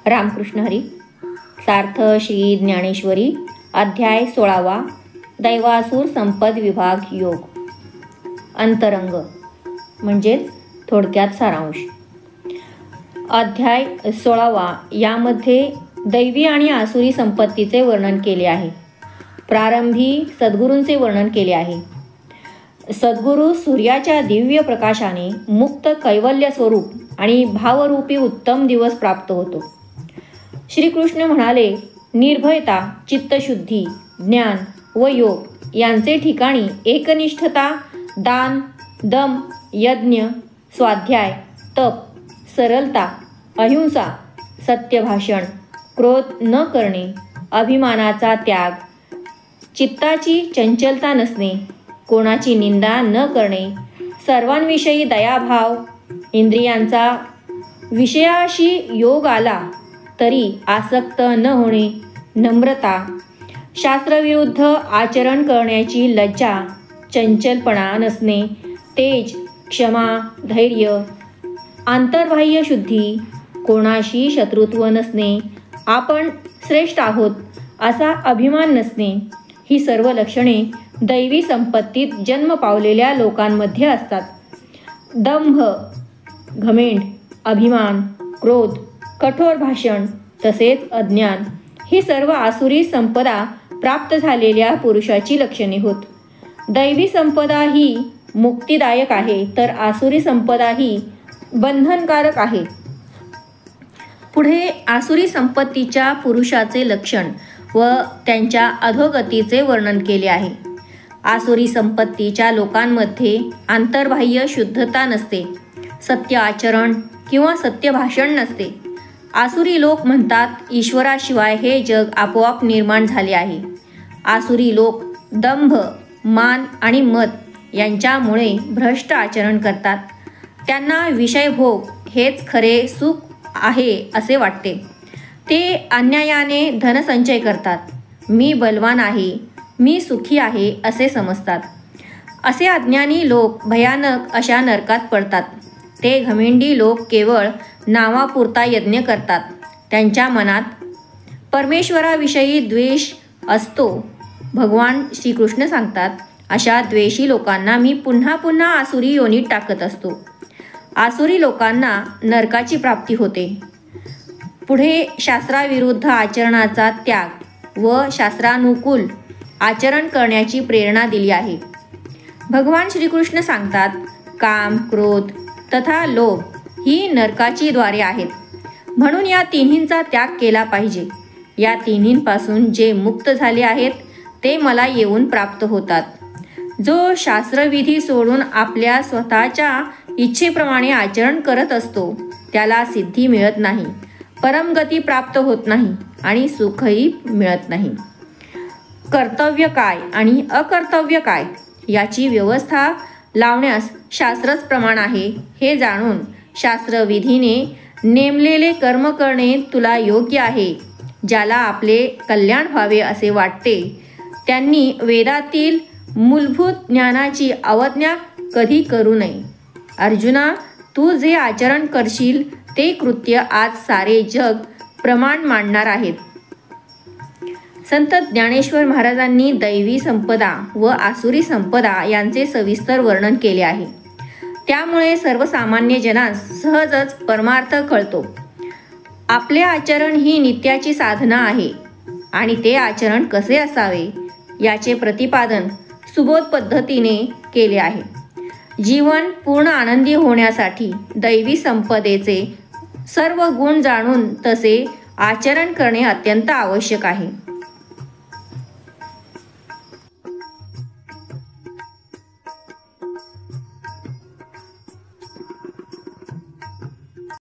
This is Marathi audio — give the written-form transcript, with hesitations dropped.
रामकृष्ण हरी. सार्थ श्री ज्ञानेश्वरी. अध्याय 16. दैवासुर संपद विभाग योग. अंतरंग म्हणजेच थोडक्यात सारांश. अध्याय 16 यामध्ये दैवी आणि आसुरी संपत्तीचे वर्णन केले आहे. प्रारंभी सद्गुरूंचे वर्णन केले आहे. सद्गुरू सूर्याच्या दिव्य प्रकाशाने मुक्त कैवल्य स्वरूप आणि भावरूपी उत्तम दिवस प्राप्त होतो. श्रीकृष्ण म्हणाले, निर्भयता, चित्तशुद्धी, ज्ञान व योग यांचे ठिकाणी एकनिष्ठता, दान, दम, यज्ञ, स्वाध्याय, तप, सरलता, अहिंसा, सत्यभाषण, क्रोध न करणे, अभिमानाचा त्याग, चित्ताची चंचलता नसणे, कोणाची निंदा न करणे, सर्वांविषयी दयाभाव, इंद्रियांचा विषयाशी योग आला तरी आसक्त न होणे, नम्रता, शास्त्रविरुद्ध आचरण करण्याची लज्जा, चंचलपणा नसणे, तेज, क्षमा, धैर्य, आंतरबाह्य शुद्धी, कोणाशी शत्रुत्व नसणे, आपण श्रेष्ठ आहोत असा अभिमान नसणे, ही सर्व लक्षणे दैवी संपत्तीत जन्म पावलेल्या लोकांमध्ये असतात. दंभ, घमेंड, अभिमान, क्रोध, कठोर भाषण तसेच अज्ञान ही सर्व आसुरी संपदा प्राप्त झालेल्या पुरुषाची लक्षणे होत. दैवी संपदा ही मुक्तिदायक आहे तर आसुरी संपदा ही बंधनकारक आहे. पुढे आसुरी संपत्तीच्या पुरुषाचे लक्षण व त्यांच्या अधोगतीचे वर्णन केले आहे. आसुरी संपत्तीच्या लोकांमध्ये आंतरबाह्य शुद्धता नसते, सत्य आचरण किंवा सत्य भाषण नसते. आसुरी लोक म्हणतात, ईश्वराशिवाय हे जग आपोआप निर्माण झाले आहे. आसुरी लोक दंभ, मान आणि मत यांच्यामुळे भ्रष्ट आचरण करतात. त्यांना विषयभोग हेच खरे सुख आहे असे वाटते. ते अन्यायाने धनसंचय करतात. मी बलवान आहे, मी सुखी आहे असे समजतात. असे अज्ञानी लोक भयानक अशा नरकात पडतात. ते घमेंडी लोक केवळ नावापुरता यज्ञ करतात. त्यांच्या मनात परमेश्वराविषयी द्वेष असतो. भगवान श्रीकृष्ण सांगतात, अशा द्वेषी लोकांना मी पुन्हा पुन्हा आसुरी योनीत टाकत असतो. आसुरी लोकांना नरकाची प्राप्ती होते. पुढे शास्त्राविरुद्ध आचरणाचा त्याग व शास्त्रानुकूल आचरण करण्याची प्रेरणा दिली आहे. भगवान श्रीकृष्ण सांगतात, काम, क्रोध तथा लोभ ही नरकाची द्वारे आहेत. म्हणून या तिन्हींचा त्याग केला पाहिजे. या तिन्हींपासून जे मुक्त झाले आहेत ते मला येऊन प्राप्त होतात. जो शास्त्रविधी सोडून आपल्या स्वतःच्या इच्छेप्रमाणे आचरण करत असतो त्याला सिद्धी मिळत नाही, परमगती प्राप्त होत नाही आणि सुखही मिळत नाही. कर्तव्य काय आणि अकर्तव्य काय याची व्यवस्था लावण्यास शास्त्रच प्रमाण आहे हे जाणून शास्त्रविधीने नेमलेले कर्म करणे तुला योग्य आहे. ज्याला आपले कल्याण व्हावे असे वाटते त्यांनी वेदातील मूलभूत ज्ञानाची अवज्ञा कधी करू नये. अर्जुना, तू जे आचरण करशील ते कृत्य आज सारे जग प्रमाण मांडणार आहेत. संत ज्ञानेश्वर महाराजांनी दैवी संपदा व आसुरी संपदा यांचे सविस्तर वर्णन केले आहे. त्यामुळे सर्वसामान्य जनास सहजच परमार्थ कळतो. आपले आचरण ही नित्याची साधना आहे आणि ते आचरण कसे असावे याचे प्रतिपादन सुबोध पद्धतीने केले आहे. जीवन पूर्ण आनंदी होण्यासाठी दैवी संपदेचे सर्व गुण जाणून तसे आचरण करणे अत्यंत आवश्यक आहे.